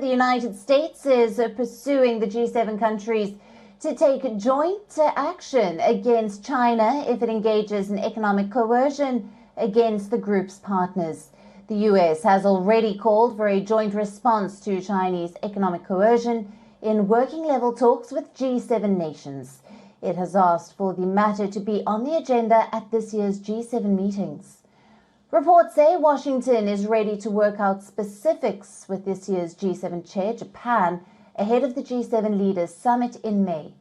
the United States is pursuing the G7 countries to take joint action against China if it engages in economic coercion against the group's partners. The US has already called for a joint response to Chinese economic coercion in working-level talks with G7 nations. It has asked for the matter to be on the agenda at this year's G7 meetings. Reports say Washington is ready to work out specifics with this year's G7 chair, Japan, ahead of the G7 leaders' summit in May.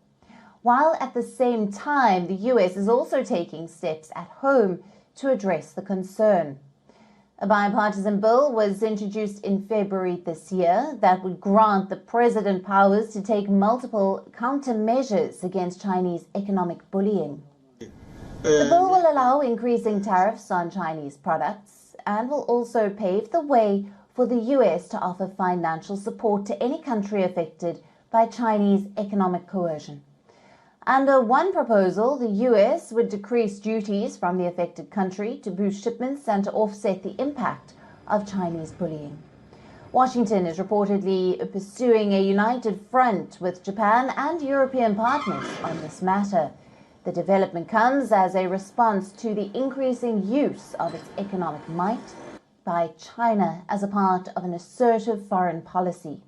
While at the same time, the US is also taking steps at home to address the concern. A bipartisan bill was introduced in February this year that would grant the president powers to take multiple countermeasures against Chinese economic bullying. The bill will allow increasing tariffs on Chinese products and will also pave the way for the US to offer financial support to any country affected by Chinese economic coercion. Under one proposal, the US would decrease duties from the affected country to boost shipments and to offset the impact of Chinese bullying. Washington is reportedly pursuing a united front with Japan and European partners on this matter. The development comes as a response to the increasing use of its economic might by China as a part of an assertive foreign policy.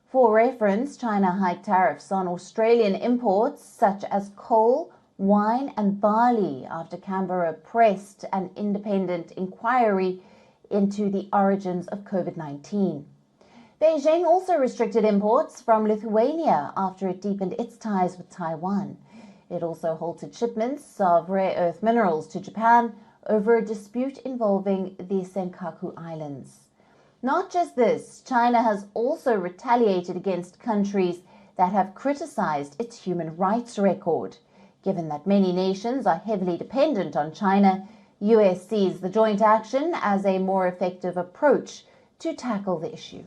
For reference, China hiked tariffs on Australian imports such as coal, wine and barley after Canberra pressed an independent inquiry into the origins of COVID-19. Beijing also restricted imports from Lithuania after it deepened its ties with Taiwan. It also halted shipments of rare earth minerals to Japan over a dispute involving the Senkaku Islands. Not just this, China has also retaliated against countries that have criticized its human rights record. Given that many nations are heavily dependent on China, US sees the joint action as a more effective approach to tackle the issue.